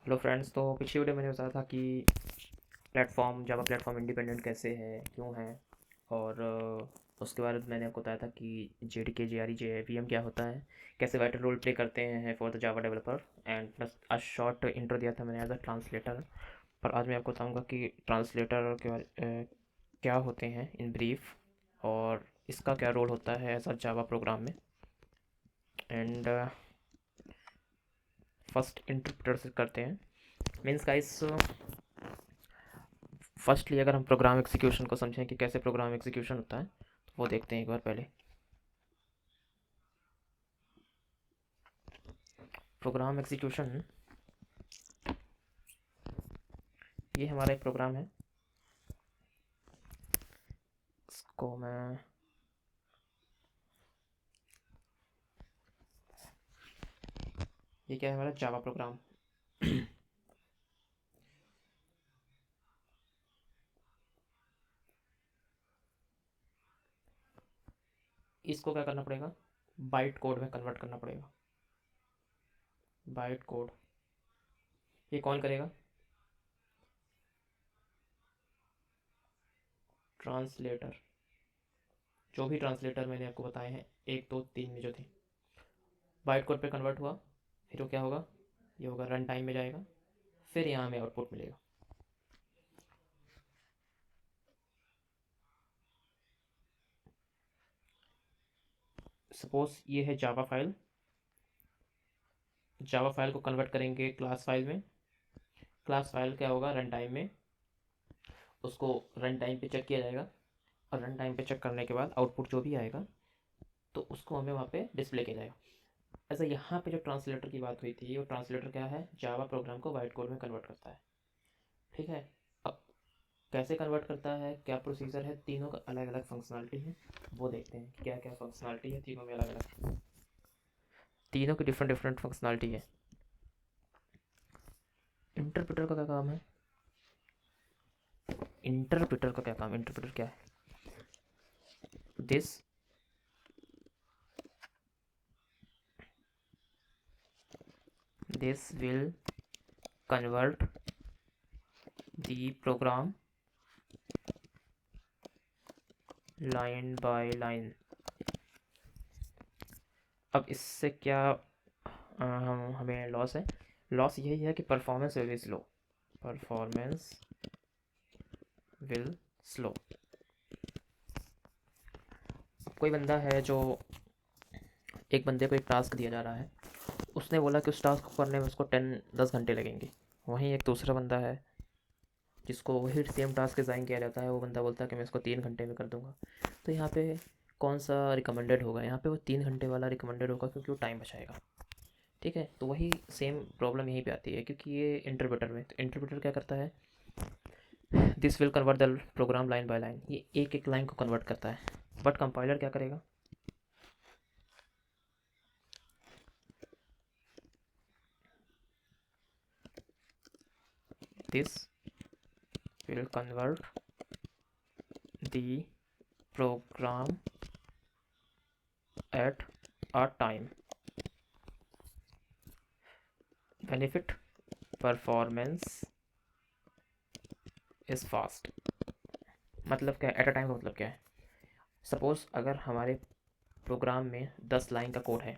Hello friends. तो पिछली video मैंने बताया था कि जावा प्लेटफॉर्म इंडिपेंडेंट कैसे है, क्यों है, और उसके बाद मैंने आपको बताया था कि JDK JRE JVM क्या होता है, कैसे वाइटल रोल प्ले करते हैं for the Java developer, and plus a short intro दिया था मैंने एज अ ट्रांसलेटर। पर आज मैं आपको बताऊंगा कि ट्रांसलेटर के क्या होते हैं इन ब्रीफ, और इसका क्या रोल होता है एज अ जावा प्रोग्राम में। एंड फर्स्ट इंटरप्रेटर से करते हैं। मीन्स गाइस, फर्स्टली अगर हम प्रोग्राम एग्जीक्यूशन को समझें कि कैसे प्रोग्राम एग्जीक्यूशन होता है, तो वो देखते हैं एक बार पहले। प्रोग्राम एग्जीक्यूशन, ये हमारा एक प्रोग्राम है। इसको मैं ये क्या है, हमारा जावा प्रोग्राम। इसको क्या करना पड़ेगा, बाइट कोड में कन्वर्ट करना पड़ेगा। बाइट कोड ये कौन करेगा? ट्रांसलेटर। जो भी ट्रांसलेटर मैंने आपको बताए हैं, एक दो तीन में जो थे, बाइट कोड पे कन्वर्ट हुआ, फिर वो क्या होगा, ये होगा रन टाइम में जाएगा, फिर यहाँ हमें आउटपुट मिलेगा। सपोज ये है जावा फाइल। जावा फाइल को कन्वर्ट करेंगे क्लास फाइल में। क्लास फाइल क्या होगा, रन टाइम में उसको रन टाइम पे चेक किया जाएगा, और रन टाइम पे चेक करने के बाद आउटपुट जो भी आएगा, तो उसको हमें वहाँ पे डिस्प्ले किया जाएगा। ऐसा यहाँ पे जो ट्रांसलेटर की बात हुई थी, वो ट्रांसलेटर क्या है, जावा प्रोग्राम को वाइट कोड में कन्वर्ट करता है। ठीक है। अब कैसे कन्वर्ट करता है, क्या प्रोसीजर है, तीनों का अलग अलग फंक्शनलिटी है। वो देखते हैं क्या क्या फंक्शनलिटी है तीनों में, अलग अलग, तीनों की डिफरेंट डिफरेंट फंक्शनलिटी है। इंटरप्रेटर का क्या काम है? इंटरप्रेटर का क्या काम, इंटरप्रेटर क्या है? This this will convert the program line by line. अब इससे क्या हम हमें लॉस है? लॉस यही है कि performance will be slow. Performance will slow. अब कोई बंदा है जो, एक बंदे को एक टास्क दिया जा रहा है, उसने बोला कि उस टास्क को करने में उसको 10 घंटे लगेंगे। वहीं एक दूसरा बंदा है जिसको वही सेम टास्क डिज़ाइन किया जाता है, वो बंदा बोलता है कि मैं इसको 3 घंटे में कर दूंगा। तो यहाँ पे कौन सा रिकमेंडेड होगा? यहाँ पे वो 3 घंटे वाला रिकमेंडेड होगा, क्योंकि वो टाइम बचाएगा। ठीक है। तो वही सेम प्रॉब्लम यहीं पे आती है, क्योंकि ये इंटरप्रेटर में, तो इंटरप्रेटर क्या करता है, this will convert the program line by line, ये एक एक लाइन को कन्वर्ट करता है। बट कंपाइलर क्या करेगा, this will convert the program at a time, benefit performance is fast. मतलब क्या, एट अ टाइम का मतलब क्या है? सपोज़ अगर हमारे प्रोग्राम में 10 लाइन का कोड है,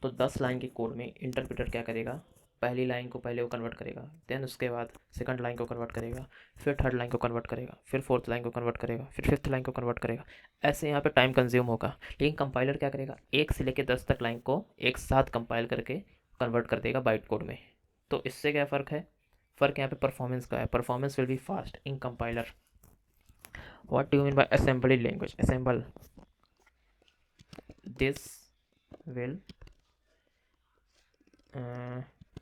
तो 10 लाइन के कोड में इंटरप्रेटर क्या करेगा, पहली लाइन को पहले वो कन्वर्ट करेगा, देन उसके बाद सेकंड लाइन को कन्वर्ट करेगा, फिर थर्ड लाइन को कन्वर्ट करेगा, फिर फोर्थ लाइन को कन्वर्ट करेगा, फिर फिफ्थ लाइन को कन्वर्ट करेगा। ऐसे यहाँ पे टाइम कंज्यूम होगा। लेकिन कंपाइलर क्या करेगा, 1 से लेकर 10 तक लाइन को एक साथ कंपाइल करके कन्वर्ट कर देगा बाइट कोड में। तो इससे क्या फ़र्क है? फ़र्क यहाँ पे परफॉर्मेंस का है। Performance will be fast in compiler. What do you mean by assembly language? Assemble, this will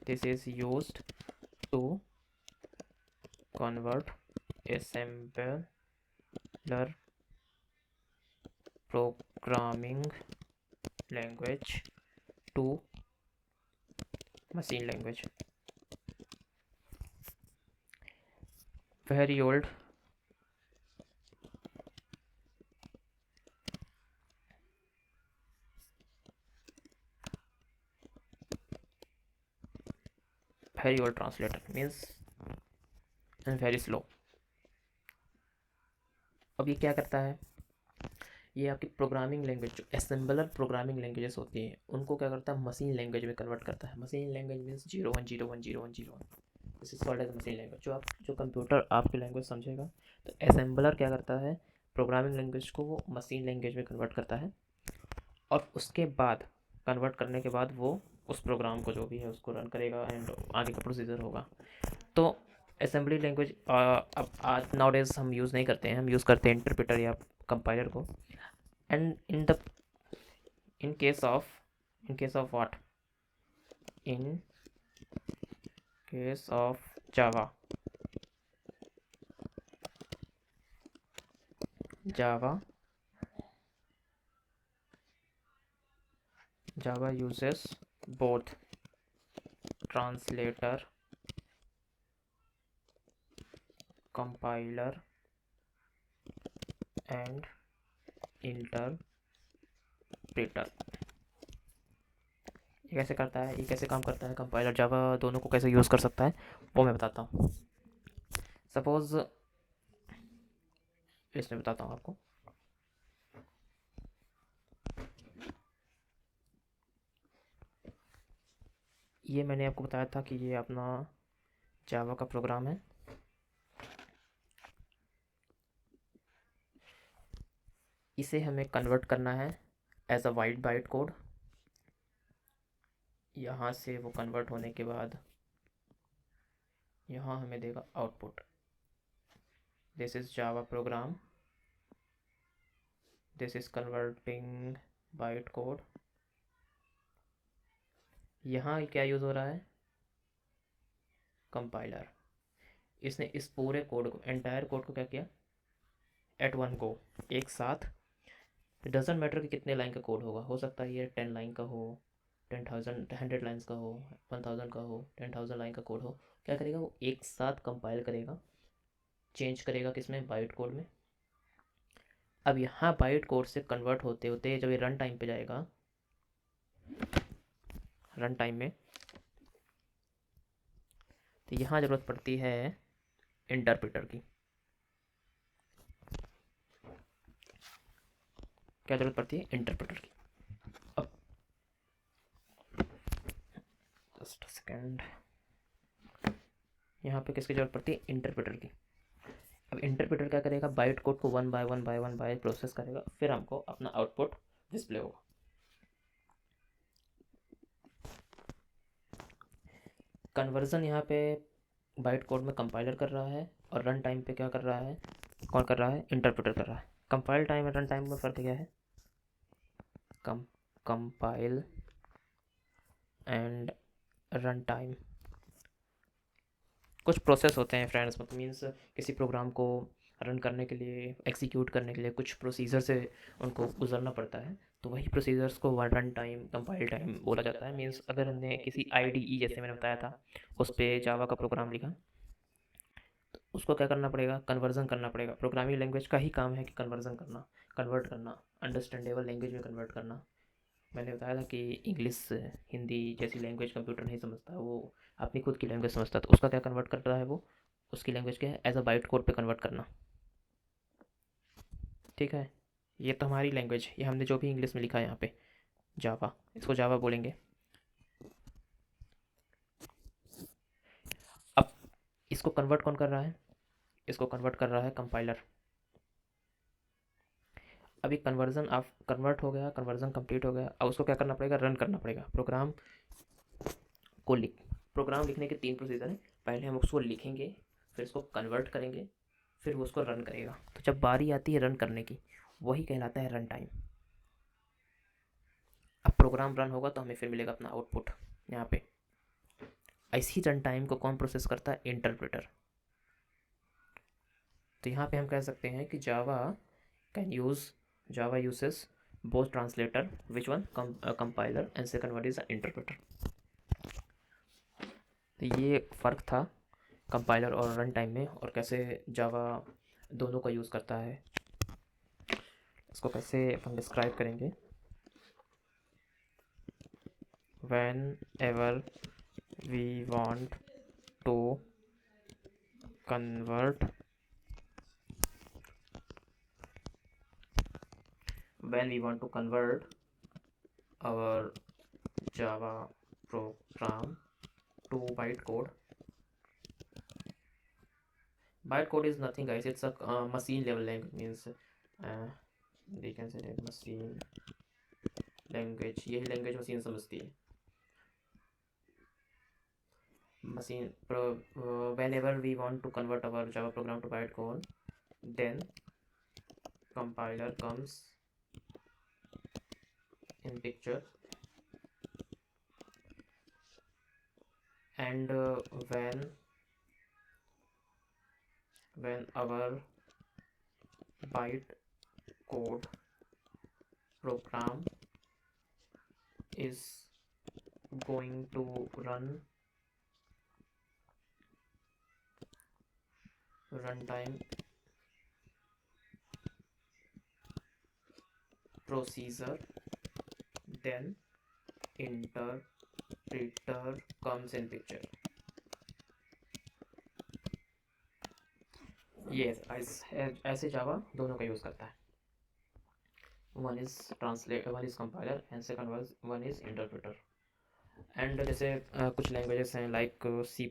this is used to convert assembler programming language to machine language. Very old. very old translator means and very slow. अब ये क्या करता है, ये आपकी programming language जो assembler programming languages होती हैं उनको क्या करता है, मशीन लैंग्वेज में कन्वर्ट करता है. Machine language means 01010101. This is called as machine language. जो कंप्यूटर आपकी लैंग्वेज समझेगा, तो असेंबलर क्या करता है, प्रोग्रामिंग लैंग्वेज को वो मशीन लैंग्वेज में कन्वर्ट करता है, और उसके बाद कन्वर्ट करने के बाद वो उस प्रोग्राम को जो भी है उसको रन करेगा एंड आगे का प्रोसीजर होगा. तो असेंबली लैंग्वेज अब आज नाउ डेज हम यूज़ नहीं करते हैं, हम यूज़ करते हैं इंटरप्रेटर या कंपाइलर को. And in case of what, in case of java uses both translator, compiler and interpreter. ये कैसे करता है, ये कैसे काम करता है, कंपाइलर जावा दोनों को कैसे यूज़ कर सकता है, वो मैं बताता हूँ. सपोज़ इसमें बताता हूँ आपको. ये मैंने आपको बताया था कि ये अपना जावा का प्रोग्राम है. इसे हमें कन्वर्ट करना है as a white byte code. यहाँ से वो कन्वर्ट होने के बाद यहाँ हमें देगा output. This is Java program, this is converting bite code. यहाँ क्या यूज़ हो रहा है, कंपाइलर. इसने इस पूरे कोड को, एंटायर कोड को क्या किया, एट वन गो, एक साथ. डजेंट मैटर कि कितने लाइन का कोड होगा, हो सकता है ये 10 लाइन का हो, 10,000 100 लाइन्स का हो, 1000 का हो, 10,000 लाइन का कोड हो. क्या करेगा वो, एक साथ कंपाइल करेगा, चेंज करेगा किसमें, बाइट कोड में. अब यहाँ बाइट कोड से कन्वर्ट होते होते जब ये रन टाइम पे जाएगा, रन टाइम में, तो यहाँ ज़रूरत पड़ती है इंटरप्रेटर की. क्या ज़रूरत पड़ती है, इंटरप्रेटर की. अब जस्ट सेकेंड, यहाँ पे किसकी ज़रूरत पड़ती है, इंटरप्रेटर की. अब इंटरप्रेटर क्या करेगा, बाइट कोड को वन बाय वन प्रोसेस करेगा, फिर हमको अपना आउटपुट डिस्प्ले होगा. कन्वर्जन यहाँ पे बाइट कोड में कंपाइलर कर रहा है, और रन टाइम पे क्या कर रहा है, कौन कर रहा है, इंटरप्रेटर कर रहा है. कंपाइल टाइम और रन टाइम में फ़र्क क्या है, कंपाइल एंड रन टाइम कुछ प्रोसेस होते हैं फ्रेंड्स, मतलब मीन्स किसी प्रोग्राम को रन करने के लिए, एग्जीक्यूट करने के लिए कुछ प्रोसीजर से उनको गुजरना पड़ता है. तो वही प्रोसीजर्स को रन टाइम, कंपाइल टाइम बोला जाता है. मीन्स अगर हमने किसी IDE, जैसे मैंने बताया था, उस पर जावा का प्रोग्राम लिखा, तो उसको क्या करना पड़ेगा, कन्वर्जन करना पड़ेगा. प्रोग्रामिंग लैंग्वेज का ही काम है कि कन्वर्जन करना, कन्वर्ट करना, अंडरस्टैंडेबल लैंग्वेज में कन्वर्ट करना. मैंने बताया था कि इंग्लिश, हिंदी जैसी लैंग्वेज कंप्यूटर नहीं समझता, वो अपनी खुद की लैंग्वेज समझता है. तो उसका क्या कन्वर्ट कर रहा है वो, उसकी लैंग्वेज क्या है, एज अ बाइट कोड पे कन्वर्ट करना. ठीक है, ये तो हमारी लैंग्वेज, ये हमने जो भी इंग्लिश में लिखा है यहाँ पे जावा, इसको जावा बोलेंगे. अब इसको कन्वर्ट कौन कर रहा है, इसको कन्वर्ट कर रहा है कंपाइलर. अभी कन्वर्जन आप कन्वर्ट हो गया, कन्वर्जन कंप्लीट हो गया. अब उसको क्या करना पड़ेगा, रन करना पड़ेगा. प्रोग्राम लिखने के 3 प्रोसीजर हैं. पहले हम उसको लिखेंगे, फिर उसको कन्वर्ट करेंगे, फिर वो उसको रन करेगा. तो जब बारी आती है रन करने की, वही कहलाता है रन टाइम. अब प्रोग्राम रन होगा तो हमें फिर मिलेगा अपना आउटपुट यहाँ पे. ऐसी रन टाइम को कौन प्रोसेस करता है, इंटरप्रेटर. तो यहाँ पे हम कह सकते हैं कि Java uses both translator, which one, compiler, and second word is interpreter. तो ये फ़र्क था कंपाइलर और रन टाइम में, और कैसे जावा दोनों का यूज़ करता है, इसको कैसे हम डिस्क्राइब करेंगे. Whenever we want to convert our Java program to bytecode. Bytecode is nothing, guys. It's a machine level language. Means they can say that machine language. यही language machine समझती है. Whenever we want to convert our Java program to bytecode, then compiler comes in picture, and when our bytecode program is going to run runtime procedure, then interpreter comes in picture. ये ऐसे जावा दोनों का use करता है. One is compiler and second one is interpreter. And जैसे कुछ languages हैं like C++,